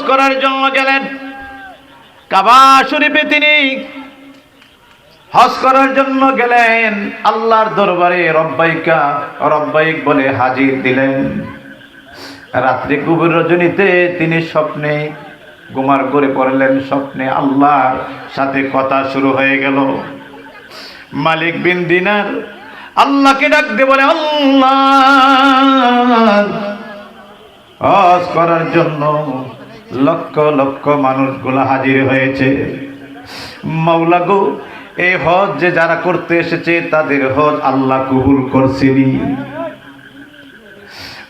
করার জন্য গেলেন। কাবা শরীফে তিনি হজ করার জন্য গেলেন। আল্লাহর দরবারে রব্বাইকা রব্বাইক বলে হাজির দিলেন। রাত্রি গভীর রজনীতে তিনি স্বপ্নে ঘুমার করে পড়লেন। স্বপ্নে আল্লাহর সাথে কথা শুরু হয়ে গেল। মালিক বিন দিনার আল্লাহকে ডাক দিয়ে বলে, আল্লাহ, হজ করার জন্য লক্ষ লক্ষ মানুষগুলো হাজির হয়েছে। মাওলা গো, এই হজ যে যারা করতে এসেছে তাদের হজ আল্লাহ কবুল করছেনি।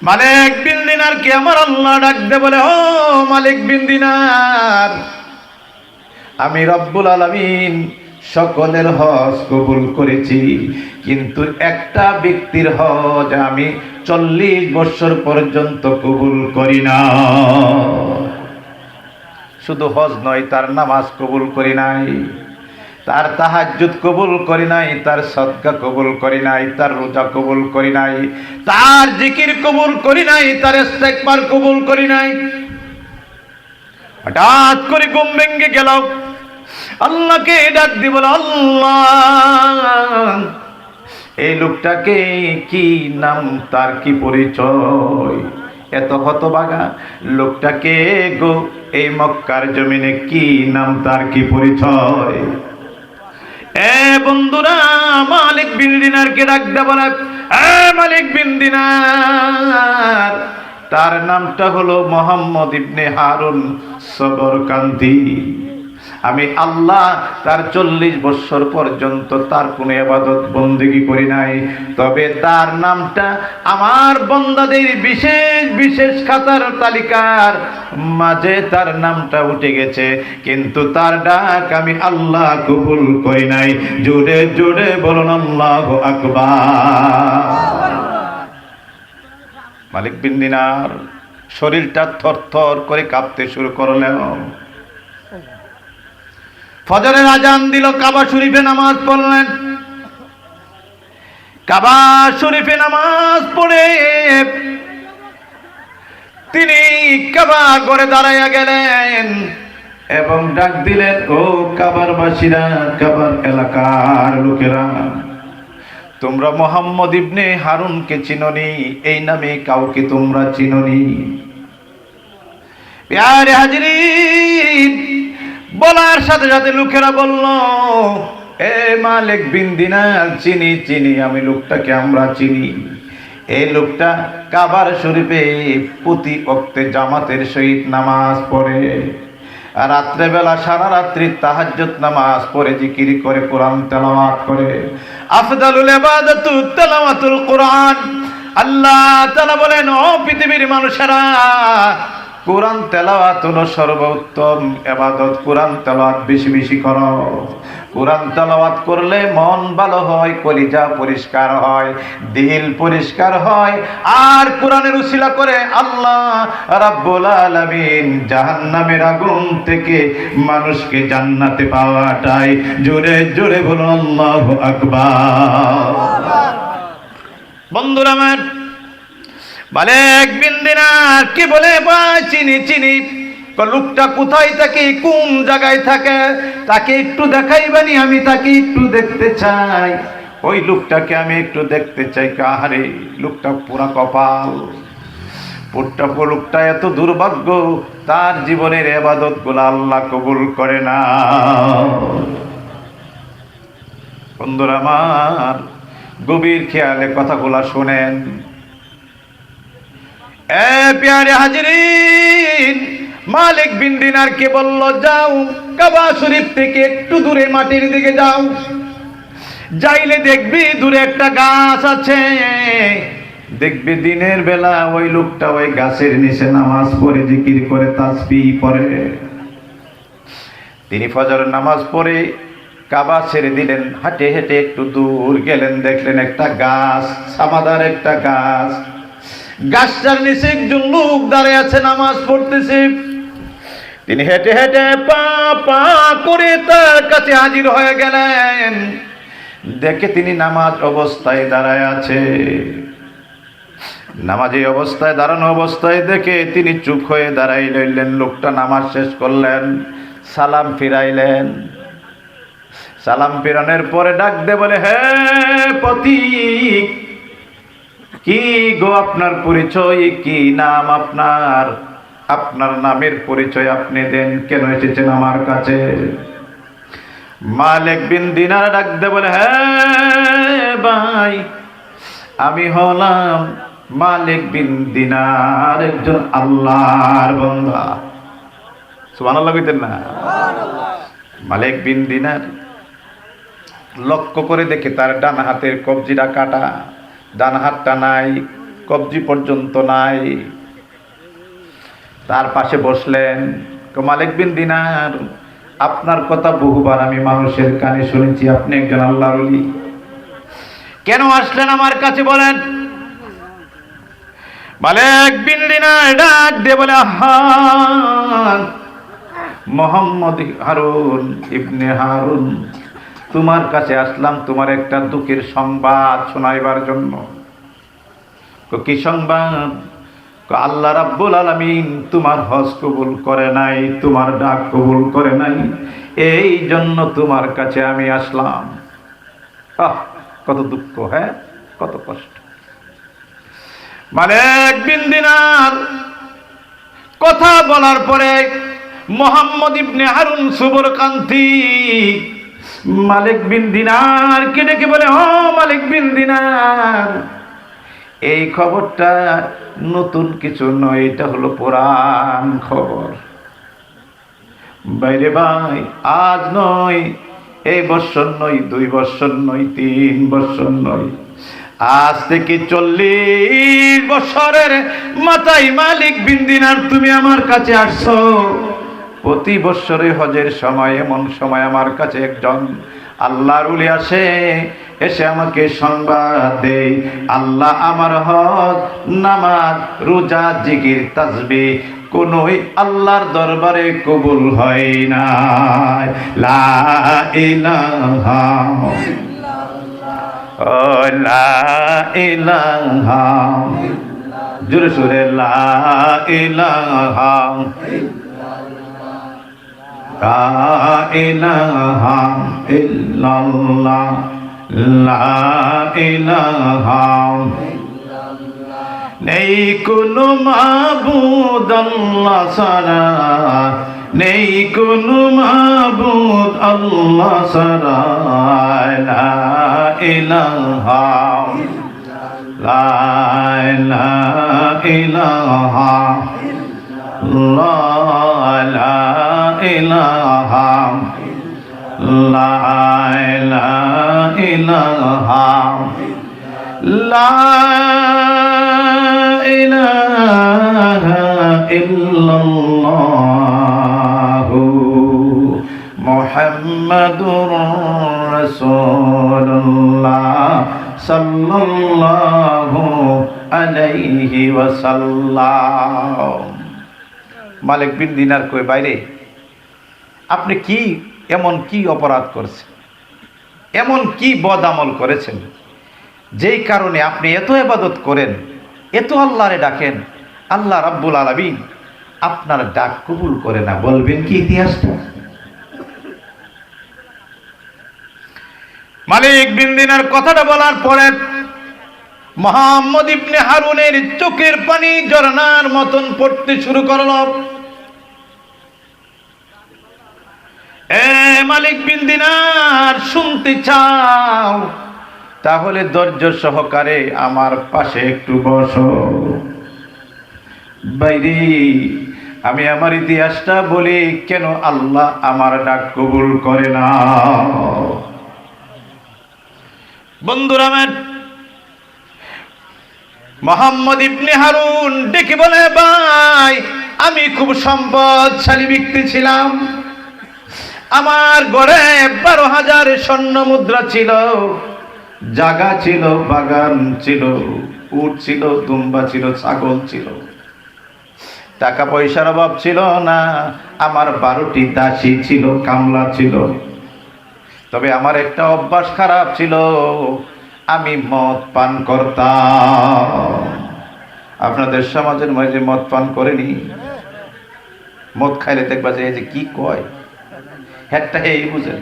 মালিক বিন দিনার কি আমার আল্লাহ ডাক দিয়ে বলে, ও মালিক বিন দিনার, আমি রব্বুল আলামিন সকলের হজ কবুল করেছি, কিন্তু একটা ব্যক্তির হজ আমি 40 বছর পর্যন্ত কবুল করি না। শুধু হজ নয়, তার নামাজ কবুল করি নাই, তার তাহাজ্জুদ কবুল করি নাই, তার সদকা কবুল করি নাই, তার রোজা কবুল করি নাই, তার জিকির কবুল করি নাই, তার ইস্তেগফার কবুল করি নাই। হঠাৎ করে ঘুম ভেঙে গেল। আল্লাহকে ডাক দি বলে, আল্লাহ, এই লোকটাকে কি নাম, তার কি পরিচয়? এত হতভাগা লোকটাকে গো, এই মক্কার জমিনে কি নাম, তার কি পরিচয়? এ বন্ধুরা, মালিক বিন দিনারকে ডাক দে বলে, এ মালিক বিন দিনার, তার নামটা হলো মোহাম্মদ ইবনে হারুন সবরকান্দি। আমি আল্লাহ তার 40 বছর পর্যন্ত তার কোনো ইবাদত বন্দেগী করি নাই, তবে তার নামটা আমার বান্দাদের বিশেষ বিশেষ খাতার তালিকার মাঝে তার নামটা উঠে গেছে, কিন্তু তার ডাক আমি আল্লাহ কবুল করি নাই। জোরে জোরে বলুন আল্লাহু আকবার। মালিক বিন দিনার শরীরটা থরথর করে কাঁপতে শুরু করলেন। ফজরের আজান দিল, কাবা শরীফে নামাজ পড়লেন। কাবা শরীফে নামাজ পড়ে তিনি কাবা ঘরে দাঁড়াইয়া গেলেন এবং ডাক দিলেন, ও কাবার বাসীরা, কাবার এলাকার লোকেরা, তোমরা মোহাম্মদ ইবনে হারুনকে চিনোনি? এই নামে কাউকে তোমরা চিনোনি? প্যারে হাজিরিন, বলার সাথে সাথে লোকেরা বলল, এ মালিক বিন দিনার, চিনি চিনি, আমি লোকটাকে আমরা চিনি। এই লোকটা কাবার শরীফে প্রতি ওয়াক্তে জামাতের সহিত নামাজ পড়ে, রাত্রেবেলা সারা রাত্রি তাহাজ্জুদ নামাজ পড়ে, জিকির করে, কোরআন তেলাওয়াত করে। আফদালুল ইবাদাতু তেলাওয়াতুল কোরআন। আল্লাহ তাআলা বলেন, ও পৃথিবীর মানুষেরা, কোরআন তেলাওয়াত হলো সর্বোত্তম ইবাদত। কোরআন তেলাওয়াত বেশি বেশি করো। কোরআন তেলাওয়াত করলে মন ভালো হয়, কলিজা পরিষ্কার হয়, দিল পরিষ্কার হয়, আর কোরআনের উসিলা করে আল্লাহ রাব্বুল আলামিন জাহান্নামের আগুন থেকে মানুষকে জান্নাতে পাওয়াটাই। জোরে জোরে বলুন আল্লাহু আকবার। বন্ধুরা আমার, মালিক বিন দিনার কি বলে, চিনি চিনি। লোকটা কোথায় থাকে, কোন জায়গায় থাকে, তাকে একটু দেখাইবানি, আমি তাকে একটু দেখতে চাই। ওই লোকটাকে আমি একটু দেখতে চাই। কাহারে, লোকটা পুরা কপাল, লোকটা এত দুর্ভাগ্য, তার জীবনের ইবাদত গুলা আল্লাহ কবুল করে না। বন্ধুরা আমার, গভীর খেয়ালে কথাগুলা শোনেন। এ প্যারে হাজিরিন, মালিক বিন দিনারকে বলল, যাও কাবা শরীফ থেকে একটু দূরে মাটির দিকে যাও, যাইলে দেখবি দূরে একটা গাছ আছে, দেখবি দিনের বেলা ওই লোকটা ওই গাছের নিচে নামাজ পড়ে, জিকির করে, তাসবিহ পড়ে। তিনি ফজরের নামাজ পড়ে কাবা ছেড়ে দিলেন, হাঁটে হেঁটে একটু দূর গেলেন, দেখলেন একটা গাছ, সামাদার একটা গাছ। গাছটার নিচে একজন লোক দাঁড়িয়ে আছে, নামাজ পড়তেছে। তিনি হেঁটে হেঁটে পা পা করে তার কাছে হাজির হয়ে গেলেন। দেখে তিনি নামাজ অবস্থায় দাঁড়ায় আছে। নামাজি অবস্থায় দাঁড়ানো অবস্থায় দেখে তিনি চুপ হয়ে দাঁড়াই রইলেন। লোকটা নামাজ শেষ করলেন, সালাম ফিরাইলেন। সালাম ফিরানোর পরে ডাক দে বলে, হে পথিক, কি গো আপনার পরিচয়, কি নাম আপনার? আপনার নামের পরিচয় আপনি দেন, কেন এসেছেন আমার কাছে? মালিক বিন দিনার ডাক দে বলে, হ্যাঁ ভাই, আমি হলাম মালিক বিন দিনার, একজন আল্লাহর বান্দা। সুবহানাল্লাহ কইতেন না? মালিক বিন দিনার লক্ষ্য করে দেখে তার ডান হাতের কবজিটা কাটা, ডান হাতটা নাই, কবজি পর্যন্ত নাই। তার পাশে বসলেন। মালিক বিন দিনার, আপনার কথা বহুবার আমি মানুষের কানে শুনেছি, আপনি একজন আল্লাহর ওলি, কেন আসলেন আমার কাছে বলেন? মালিক বিন দিনার ডাক দিয়ে বলে, আহা, মোহাম্মদ হারুন ইবনে হারুন, তোমার কাছে আসলাম তোমার একটা দুঃখের সংবাদ শোনাইবার জন্য। কি সংবাদ? আল্লাহ রাব্বুল আলামিন তোমার হজ কবুল করে নাই, তোমার ডাক কবুল করে নাই, এই জন্য তোমার কাছে আমি আসলাম। কত দুঃখ, হ্যাঁ, কত কষ্ট। মালিক বিন দিনার কথা বলার পরে মোহাম্মদ ইবনে হারুন সুবরকান্তি মালিক বিন দিনার কে ডেকে বলে, ও মালিক বিন দিনার, এই খবরটা নতুন কিছু নয়, এটা হলো পুরান খবর। বাইরে ভাই, আজ নয়, এই বৎসর নয়, 2 বৎসর নয়, 3 বৎসর নয়, আজ থেকে 40 বছরের মাথায় মালিক বিন দিনার তুমি আমার কাছে আসছো। প্রতি বৎসরে হজের সময় এমন সময় আমার কাছে একজন আল্লাহর ওলি আসে, এসে আমাকে সংবাদ দেয়, আল্লাহ আমার হজ, নামাজ, রোজা, জিকির, তাসবিহ কোনই আল্লাহর দরবারে কবুল হয় না। লা ইলাহা ইল্লাল্লাহ, লা ইলাহা, জোরে সোরে লা ইলাহা লা ইলাহা ইল্লাল্লাহ, লা ইলাহা নেই কোনো মাবুদ আল্লাহ ছাড়া, নেই কোনো মাবুদ আল্লাহ ছাড়া, লা ইলাহা লা ইলাহা লা ইলাহা লা ইলাহা লা ইলাহা ইল্লাল্লাহ মুহাম্মাদুর রাসূলুল্লাহ সাল্লাল্লাহু আলাইহি ওয়াসাল্লাম। মালিক বিন দিনার কই, বাইরে আপনি কি এমন কি অপরাধ করেছেন, এমন কি বদ আমল করেছেন, যেই কারণে আপনি এত ইবাদত করেন, এত আল্লাহরে ডাকেন, আল্লাহ রাব্বুল আলামিন আপনার ডাক কবুল করে না? বলবেন কি ইতিহাসটা? মালিক বিন দিনার কথাটা বলার পরে মুহাম্মদ ইবনে হারুনের চোখের পানি ঝরনার মতন পড়তে শুরু করলো। এ মালিক বিন দিনার, শুনতে চাও? তাহলে ধৈর্য সহকারে আমার পাশে একটু বসো। বাইরে আমি আমার ইতিহাসটা বলি, কেন আল্লাহ আমার ডাক কবুল করে না। বন্ধুরা আমার, মুহাম্মদ ইবনে হারুন ডেকে বলে, ভাই, আমি খুব সম্পদশালী ব্যক্তি ছিলাম, আমার ঘরে 12,000 স্বর্ণ মুদ্রা ছিল, জায়গা ছিল, বাগান ছিল, উট ছিল, দুম্বা ছিল, ছাগল ছিল, টাকা পয়সার অভাব ছিল না। আমার 12টি দাসী ছিল, কামলা ছিল। তবে আমার একটা অভ্যাস খারাপ ছিল, আমি মদ পান করতাম। আপনাদের সমাজের মাঝে মদ পান করেনি? মদ খাইলে দেখবা যে এই যে কি কয় হ্যাটটা এই বুঝেন,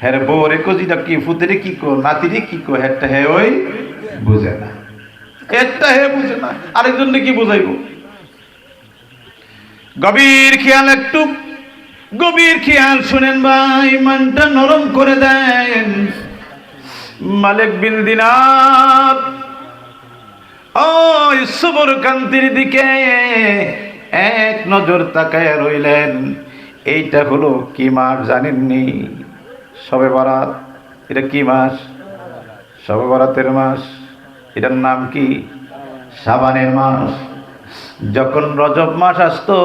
হ্যাঁ বউ রে কজিটা কি ফুতেরে কি কো নাতিরে কি কো হ্যাটটা হে ওই বুঝে না, একটা হে বুঝে না, আরেকজনকে কি বুঝাইব? গভীর খেয়াল, একটু গভীর খেয়াল শুনেন ভাই, মনটা নরম করে দেন। মালিক বিন দিনার ওই সুবরকান্তির দিকে এক নজর তাকায় রইলেন। এইটা হলো কি মাস জানেননি? শবে বরাত। এটা কি মাস? শবে বরাতের মাস। এটার নাম কি? শাবানের মাস। যখন রজব মাস আসতো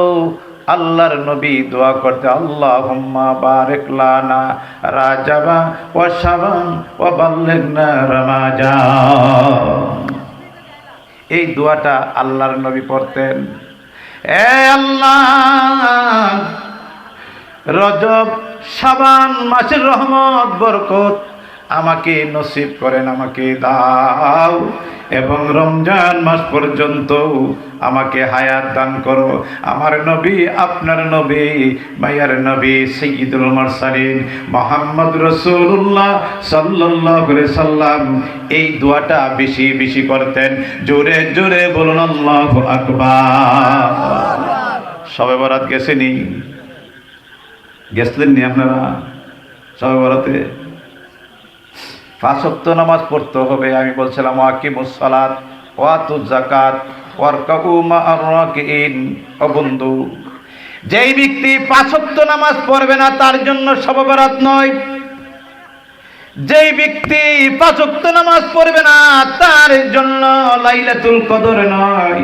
আল্লাহর নবী দোয়া করতে, আল্লাহুম্মা বারিক লানা রাজাবা ওয়া শাবান ওয়া বাল্লিগনা রমাজান। এই দোয়াটা আল্লাহর নবী পড়তেন। এ আল্লাহ, রজব শাবান মাসের রহমত বরকত আমাকে নসিব করেন, আমাকে দাও, এবং রমজান মাস পর্যন্ত আমাকে হায়াত দান করো। আমার নবী, আপনার নবী, মায়ার নবী সাইয়্যিদুল মুরসালিন মুহাম্মদ রাসূলুল্লাহ সাল্লাল্লাহু আলাইহি সাল্লাম এই দোয়াটা বেশি বেশি করতেন। জোরে জোরে বলুন আল্লাহু আকবার। শবে বরাত গেছেনি? গেছিলেন নি আপনারা শবে বরাতে? 5 ওয়াক্ত নামাজ পড়তে হবে। আমি বলছিলাম আকিমুস সালাত ওয়া আতুজ যাকাত ওয়ারকাউ মা'আর রাকিঈন। ও বন্ধু, যেই ব্যক্তি 5 ওয়াক্ত নামাজ পড়বে না তার জন্য শবে বরাত নয়। যেই ব্যক্তি 5 ওয়াক্ত নামাজ পড়বে না তার জন্য লাইলাতুল কদর নয়।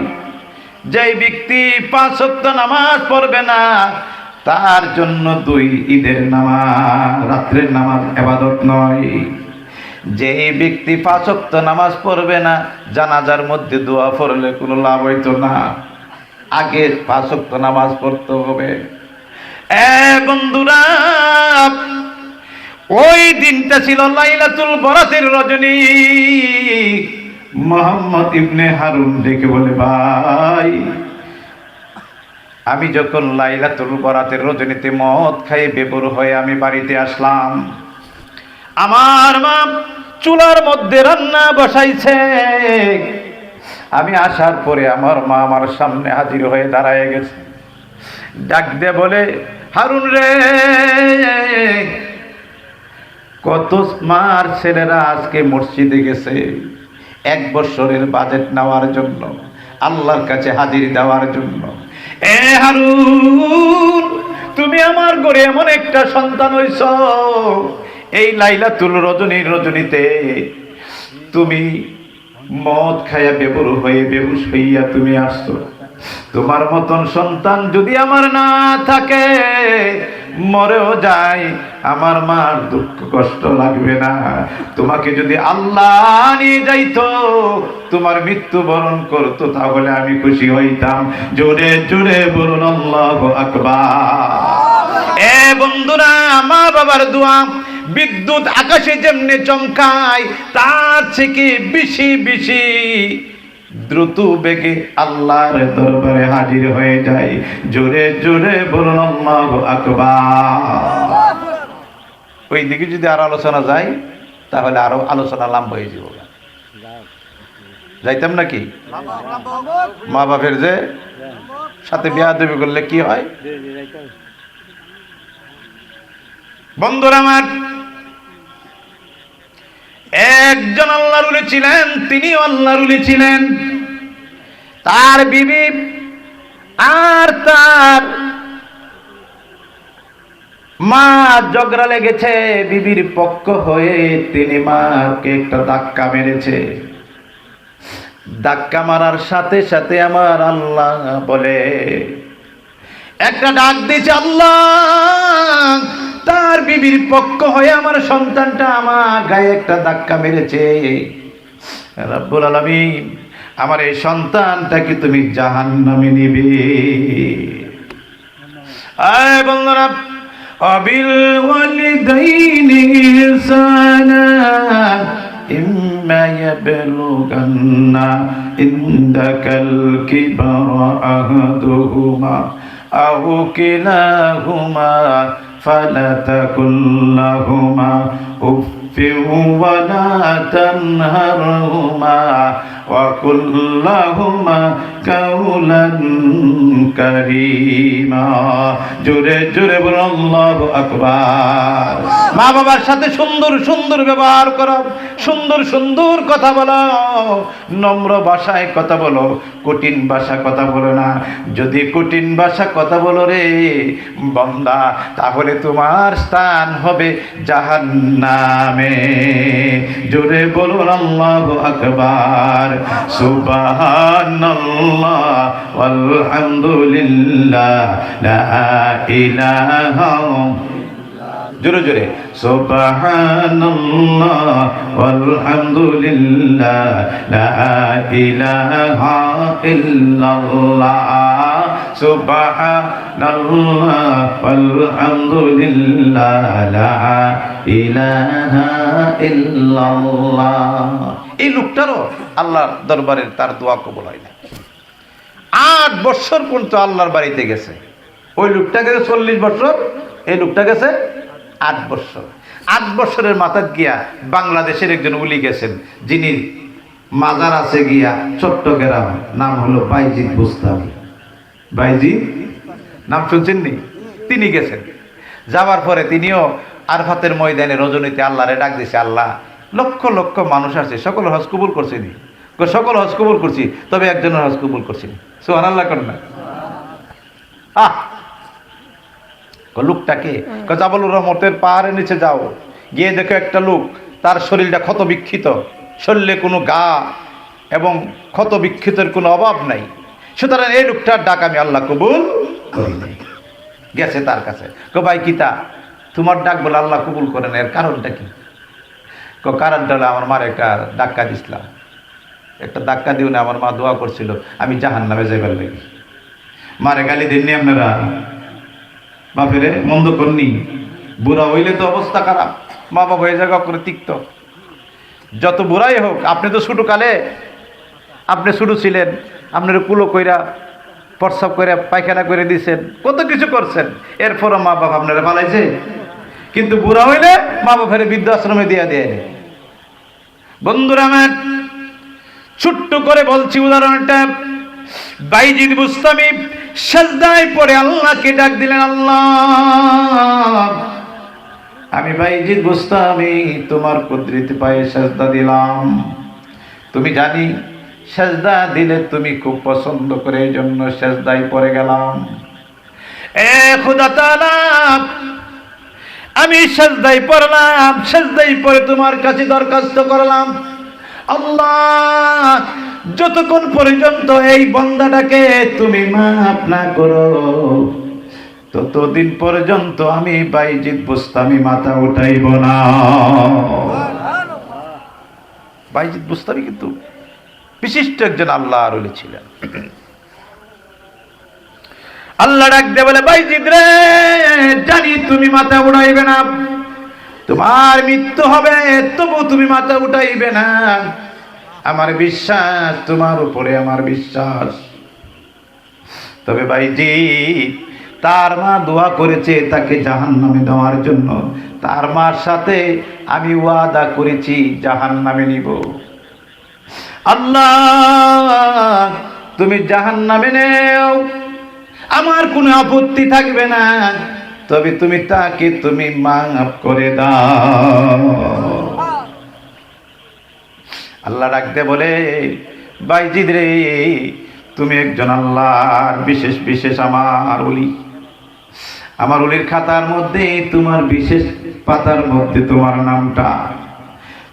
যেই ব্যক্তি 5 ওয়াক্ত নামাজ পড়বে না তার জন্য 2 ঈদের নামাজ, রাত্রের নামাজ ইবাদত নয়। যে ব্যক্তি 5 ওয়াক্ত নামাজ পড়বে না, জানাজার মধ্যে দোয়া পড়লে কোনো লাভ হইতো না। আগে 5 ওয়াক্ত নামাজ পড়তে হবে। বন্ধুরা, ওই দিনটা ছিল লাইলাতুল বরাতের রজনী। মুহাম্মদ ইবনে হারুন ডেকে বলে, ভাই আমি যখন লাইলাতুল বরাতের রজনীতে মদ খাইয়ে বেপর হয়ে আমি বাড়িতে আসলাম, আমার মা চুলার মধ্যে রান্না বসাইছে। আমি আসার পরে আমার মা আমার সামনে হাজির হয়ে দাঁড়ায় গেছে। ডাক দিয়ে বলে, হারুন রে, কত মার ছেলেরা আজকে মসজিদে গেছে 1 বছরের বাজেট নেওয়ার জন্য, আল্লাহর কাছে হাজির দেওয়ার জন্য। এ হারুন, তুমি আমার ঘরে এমন একটা সন্তান হইছ, এই লাইলাতুল রজনীতে তুমি মদ খাইয়া বেবর হয়ে বেহুশ হইয়া তুমি আসছো। তোমার মতন সন্তান যদি আমার না থাকে, মরেও যায়, আমার মার দুঃখ কষ্ট লাগবে না। তোমাকে যদি আল্লাহ নিয়ে যাইতো, তোমার মৃত্যুবরণ করতো, তাহলে আমি খুশি হইতাম। জোরে জোরে বলুন আল্লাহু আকবার। এ বন্ধুরা, মা বাবার দোয়া বিদ্যুৎ আকাশে যেমনি চমকায়, তার থেকে বেশি বেশি দ্রুত বেগে আল্লাহর দরবারে হাজির হয়ে যায়। জোরে জোরে বলুন আল্লাহু আকবার। ওই দিকে যদি আরো আলোচনা যায় তাহলে আরো আলোচনা লম্বা হয়ে যাব। যাইতাম নাকি? মা বাপের যে সাথে বেয়াদবি করলে কি হয়? বন্ধুরা আমার, একজন আল্লাহর ওলি ছিলেন, তিনি আল্লাহর ওলি ছিলেন। তার বিবি আর তার মা ঝগড়া লেগেছে। বিবির পক্ষ হয়ে তিনি মাকে একটা ধাক্কা মেরেছে। ধাক্কা মারার সাথে সাথে আমার আল্লাহ বলে, একটা ডাক দিয়েছে, আল্লাহ তার বিবির পক্ষ হয়ে আমার সন্তানটা আমার গায়ে একটা ধাক্কা মেরেছে। রব্বুল আলামিন, আমার এই সন্তানটাকে তুমি জাহান্নামে নিবে। আয় বন্ধুরা, আবিল ওয়ালিদাইনি ইহসানা إما يبلغن عندك الكبر أحدهما أو كلاهما فلا تقل لهما أف ولا تنهرهما وقل لهما قولا كريما জোরে জোরে বলো আল্লাহু আকবার। মা বাবার সাথে সুন্দর সুন্দর ব্যবহার করো, সুন্দর সুন্দর কথা বলো, নম্র ভাষায় কথা বলো, কঠিন ভাষা কথা বলো না। যদি কঠিন ভাষা কথা বলো রে বান্দা, তাহলে তোমার স্থান হবে জাহান্নামে। জোরে বলুন আল্লাহু আকবার। সুবহানাল্লাহ ওয়ালহামদুলিল্লাহ লা ইলাহা, জোরে জোরে সুবহানাল্লাহ ওয়ালহামদুলিল্লাহ লা ইলাহা ইল্লাল্লাহ সুবহানাল্লাহ ওয়ালহামদুলিল্লাহ লা ইলাহা ইল্লাল্লাহ। এই লোকটারও আল্লাহর দরবারে তার দোয়া কবুল হয় না। 8 বছর পর্যন্ত আল্লাহর বাড়িতে গেছে। ওই লোকটা গেছে 40 বছর, এই লোকটা গেছে 8 বছর। 8 বছরের মাথার গিয়া বাংলাদেশের একজন উলি গেছেন, যিনি মাজার আছে গিয়া চট্টগ্রাম, নাম হলো বাইজিদ বুস্তামি। বাইজিদ নাম শুনছেন নি? তিনি গেছেন। যাওয়ার পরে তিনিও আরফাতের ময়দানে রজনীতে আল্লাহরে ডাক দিছে, আল্লাহ লক্ষ লক্ষ মানুষ আছে, সকল হজ কবুল করছিনি? সকল হজ কবুল করছি, তবে একজনের হজ কবুল করছিনি। সুবহানাল্লাহ করেন না? লোকটাকে জাবালুর রহমতের পাহাড়ের নিচে যাও, গিয়ে দেখো একটা লোক, তার শরীরটা ক্ষত বিক্ষিত, শরীরে কোনো গা এবং ক্ষত বিক্ষিতের কোনো অভাব নাই। সুতরাং এই লোকটার ডাক আমি আল্লাহ কবুল করি নাই। গেছে তার কাছে, ভাই কিতা তোমার ডাক বলে আল্লাহ কবুল করেন, এর কারণটা কি? কারণটা হলো আমার মার একটা ধাক্কা দিছিলাম, একটা ধাক্কা দিও না, আমার মা দোয়া করছিল আমি জাহান্নামে যাইবার লাগি। মারে গালি দেননি আপনারা? বাপেরে মন্দ করনি? বুড়া হইলে তো অবস্থা খারাপ, মা বাবা হয়ে জায়গা করে তিক্ত। যত বুড়াই হোক, আপনি তো ছোটো কালে, আপনি ছোটো ছিলেন, আপনার কুলো কইরা প্রস্রাব করে পায়খানা করে দিয়েছেন, কত কিছু করছেন, এরপরও মা বাবা আপনারা পালাইছে। কিন্তু বুড়া হইলে মা বাবার বৃদ্ধাশ্রমে দিয়া দেয়। বন্ধুরা আমার, ছোট্ট করে বলছি উদাহরণটা। বাইজিদ বুস্তামি সাজদায় পড়ে আল্লাহকে ডাক দিলেন, আল্লাহ আমি বাইজিদ বুস্তামি তোমার কুদরতি পায়ে সাজদা দিলাম। তুমি জানি সাজদা দিলে তুমি খুব পছন্দ করে, এই জন্য সাজদায় পড়ে গেলাম। এ খোদা তাআলা, আমি সাজদায় পড়লাম, সাজদায় পড়ে তোমার কাছে দরখাস্ত করলাম, আল্লাহ যতক্ষণ পর্যন্ত এই বান্দাটাকে তুমি মাফ না করো, ততদিন পর্যন্ত আমি বাইজিদ বুস্তামি মাথা উঠাইব না। বাইজিদ বুস্তামি কিন্তু বিশিষ্ট একজন আল্লাহর ওলি ছিলেন। আল্লাহ ডাক দিয়ে বলে, বাইজিদ রে, জানি তুমি মাথা উঠাইবে না, তোমার মৃত্যু হবে, তবু তুমি মাথা উঠাইবে না। আমার বিশ্বাস তোমার উপরে, আমার বিশ্বাস। তবে বাইজিদ, তার মা দোয়া করেছে তাকে জাহান্নামে দেওয়ার জন্য, তার মার সাথে আমি ওয়াদা করেছি জাহান্নামে নিব। আল্লাহ তুমি জাহান্নামে নেও, আমার কোনো আপত্তি থাকবে না, তবে তুমি তাকে তুমি মাফ করে দাও। আল্লাহ ডাকতে বলে, বাইজিদ রে, তুমি একজন আল্লাহর বিশেষ বিশেষ আমার ওলি। আমার ওলির খাতার মধ্যে, তোমার বিশেষ পাতার মধ্যে তোমার নামটা,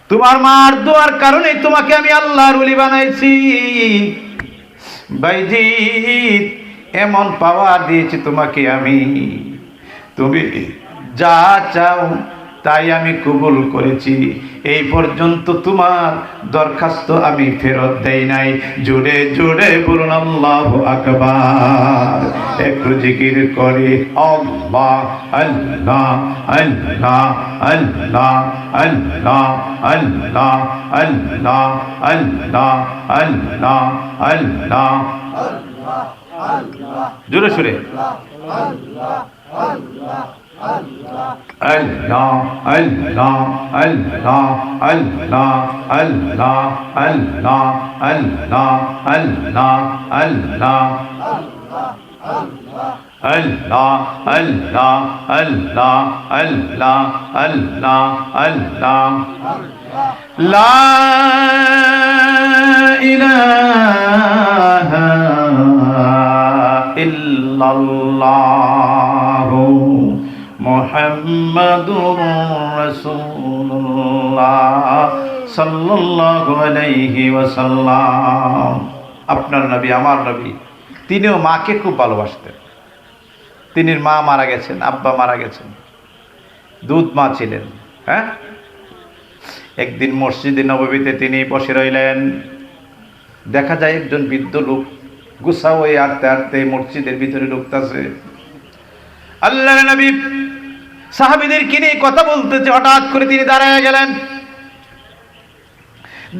তোমার মার দোয়ার কারণে তোমাকে আমি আল্লাহর ওলি বানাইছি। বাইজিদ, এমন পাওয়ার দিয়েছি তোমাকে আমি, তুমি যা চাও তাই আমি কবুল করেছি। এই পর্যন্ত তোমার দরখাস্ত আমি ফেরত দেই নাই। জোরে জোরে বলুন আল্লাহু আকবার। একটু জিকির করি আল্লাহ আল্লাহ আল্লাহ আল্লাহ আল্লাহ আল্লাহ আল্লাহ আল্লাহ আল্লাহ আল্লাহ জোরে সুরে আল্লাহ আল্লাহ আল্লাহ আল্লাহ আল্লাহ আল্লাহ আল্লাহ আল্লাহ আল্লাহ Allah, Allah, Allah, Allah, Allah, Allah. La ilaha illallah Muhammadur Rasulullah sallallahu alayhi wa sallam. আপনার নবী আমার নবী তিনিও মাকে খুব ভালোবাসতেন। তিনির মা মারা গেছেন, আব্বা মারা গেছেন, দুধ মা ছিলেন। হ্যাঁ, একদিন মসজিদে নববীতে তিনি বসে রইলেন। দেখা যায় একজন বৃদ্ধ লোক গুছা হয়ে হাঁটতে হাঁটতে মসজিদের ভিতরে ঢুকতেছে। আল্লাহর নবী সাহাবীদেরকে নিয়ে কথা বলতেছে, হঠাৎ করে তিনি দাঁড়ায় গেলেন।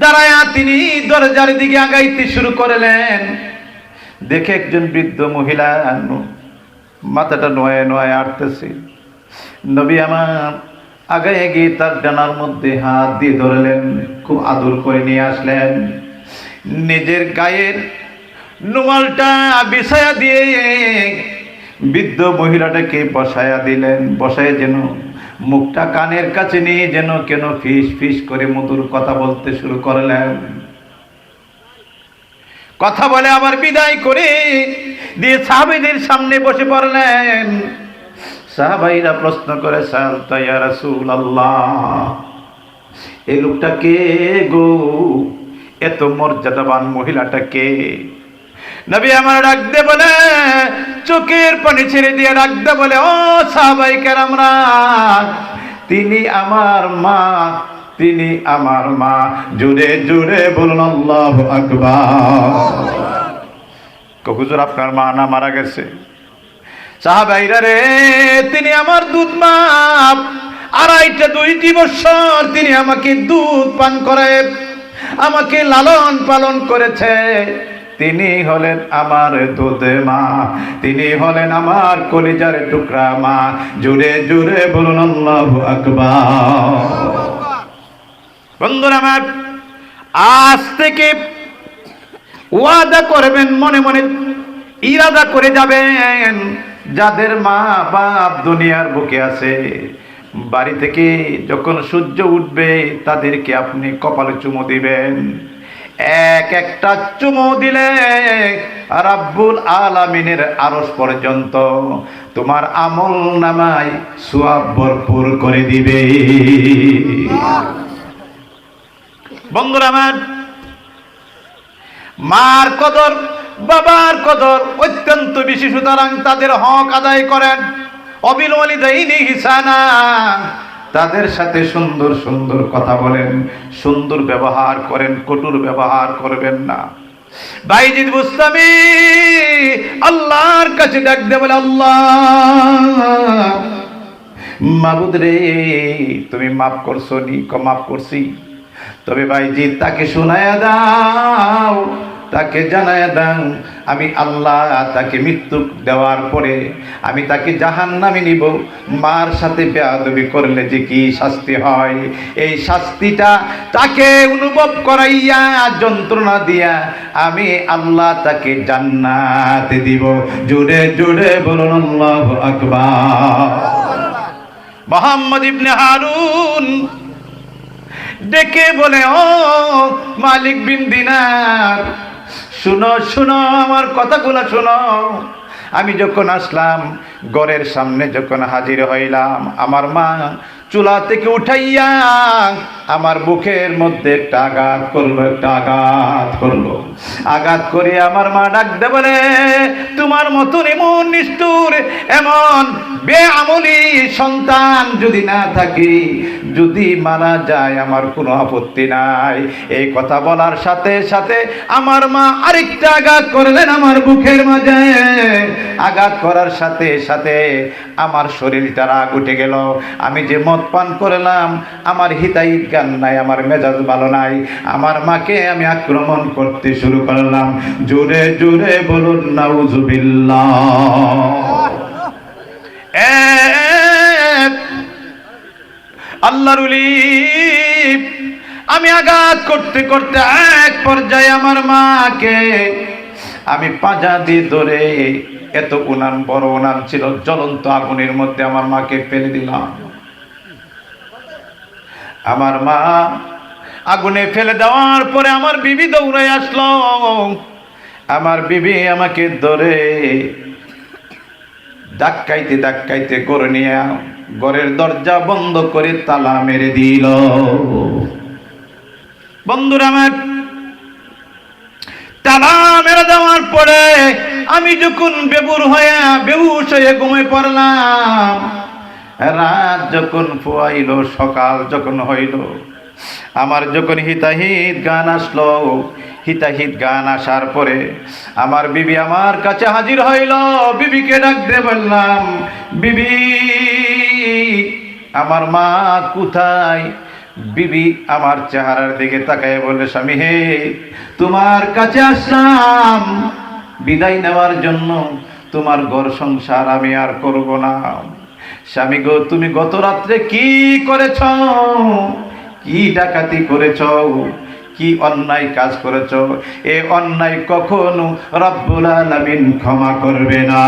দাঁড়ায় তিনি দরজার দিকে আগাইতে শুরু করলেন। দেখে একজন বৃদ্ধ মহিলা মাথাটা নোয়ে নোয়ে আটতেছে। নবী আমার আগায় গিয়ে তার ডানার মধ্যে হাত দিয়ে ধরলেন, খুব আদর করে নিয়ে আসলেন। নিজের গায়ের রুমালটা বিছায়া দিয়ে বৃদ্ধ মহিলাটাকে বসায়া দিলেন। বসায় যেন মুখটা কানের কাছে নিয়ে যেন কেন ফিস ফিস করে মধুর কথা বলতে শুরু করলেন। কথা বলে আবার বিদায় করে দিয়ে সাহাবীদের সামনে বসে পড়লেন। সাহাবাইরা প্রশ্ন করে, সালতা ইয়া রাসূলুল্লাহ, এই লোকটা কে গো? এত মর্যাদাবান মহিলাটা কে? নবী আমার ডাকতে বলে, চোখের পানি ছেড়ে দিয়ে ডাকতে বলে, ও সাহাবাই কেরামরা, তিনি আমার মা, তিনি আমার মা। জোরে জোরে বলুন আল্লাহু আকবার। হুজুর আপনার মা না মারা গেছে? সাহাবাইরা রে, তিনি আমার দুধ মা। 2.5 বছর তিনি আমাকে দুধ পান করে আমাকে লালন পালন করেছে। তিনি হলেন আমার দুধে মা, তিনি হলেন আমার কলিজার টুকরা মা। জোরে জোরে বলুন আল্লাহু আকবার। বন্ধুরা আমার, আজ থেকে ওয়াদা করবেন, মনে মনে ইরাদা করে যাবেন, যাদের মা বাপ দুনিয়ার বুকে আছে, বাড়ি থেকে যখন সূর্য উঠবে তাদেরকে আপনি কপালে চুমু দিবেন। একটা চুমু দিলে রাব্বুল আলামিনের আরশ পর্যন্ত তোমার আমল নামায় সওয়াব ভরপুর করে দিবে। বন্ধুরা আমার, মার কদর বাবার কদর অত্যন্ত বেশি, সুতরাং তাদের হক আদায় করেন। অবিল ওয়ালিদাইনি ইহসানা, তাদের সাথে সুন্দর সুন্দর কথা বলেন, সুন্দর ব্যবহার করেন, কটুর ব্যবহার করবেন না। বাইজিদ বুস্তামি আল্লাহর কাছে ডাক দিয়ে বলে, আল্লাহ মাবুদ রে, তুমি মাফ করছো নি? মাফ করছি। তবে বাইজিদ তাকে শোনায়া দাও, তাকে জানায়া দাও, আমি আল্লাহ তাকে মৃত্যু দেওয়ার পরে আমি তাকে জাহান্নামে নিব। মার সাথে বেয়াদবি করলে যে কি শাস্তি হয়, এই শাস্তিটা তাকে অনুভব করাইয়া যন্ত্রণা দিয়া আমি আল্লাহ তাকে জান্নাতে দিব। জোরে জোরে বলুন আল্লাহু আকবার। মুহাম্মদ ইবনে হারুন ডেকে বলে, ও মালিক বিন দিনার, শুনো শুনো, আমার কথাগুলো শুনো। আমি যখন আসলাম, ঘরের সামনে যখন হাজির হইলাম, আমার মা চুলা থেকে উঠাইয়া আমার বুকের মধ্যে একটা আঘাত করলো, আঘাত করে আমার মা ডাকতে বলে, তোমার মতন এমন নিষ্ঠুর, এমন বেআমলি সন্তান যদি না থাকে, যদি মারা যায় আমার কোনো আপত্তি নাই। এই কথা বলার সাথে সাথে আমার মা আরেকটা আঘাত করলেন আমার বুকের মাঝে। আঘাত করার সাথে সাথে আমার শরীরটা রাগ উঠে গেল। আমি যে মদ পান করলাম, আমার হিতাহিত জ্ঞান নাই, আমার মেজাজ ভালো নাই, আমার মাকে আমি আক্রমণ করতে শুরু করলাম। জোরে জোরে বলুন নাউজুবিল্লাহ। আল্লাহর ওলি, আমি আঘাত করতে করতে এক পর্যায়ে আমার মাকে আমি পাঁজা দিয়ে ধরে, এত উনান, বড় উনান ছিল, জ্বলন্ত আগুনের মধ্যে আমার মাকে ফেলে দিলাম। আমার মা আগুনে ফেলে দেওয়ার পরে আমার বিবি দৌড়ে আসলো। আমার বিবি আমাকে ধরে ধাক্কাইতে ধাক্কাইতে করে নিয়ে ঘরের দরজা বন্ধ করে তালা মেরে দিল। বন্ধুরা আমার, তালা মেরে দেওয়ার পরে আমি যখন বেহুশ হয়ে ঘুমিয়ে পড়লাম, রাত যখন পোয়াইল, সকাল যখন হইল, আমার যখন হিতাহিত গান আসলো, হিতাহিত গান আসার পরে আমার বিবি আমার কাছে হাজির হইল। বিবিকে ডাক দিয়ে বললাম, বিবি আমার মা কোথায়? বিবি আমার চেহারার দিকে তাকায় বলে, স্বামী হে, তোমার কাছে আসলাম বিদায় নেওয়ার জন্য, তোমার ঘর সংসার আমি আর করব না। স্বামী গো, তুমি গত রাত্রে কি করেছ? কি ডাকাতি করেছ? কি অন্যায় কাজ করেছ? এ অন্যায় কখনো রব্বুল আলামিন ক্ষমা করবে না।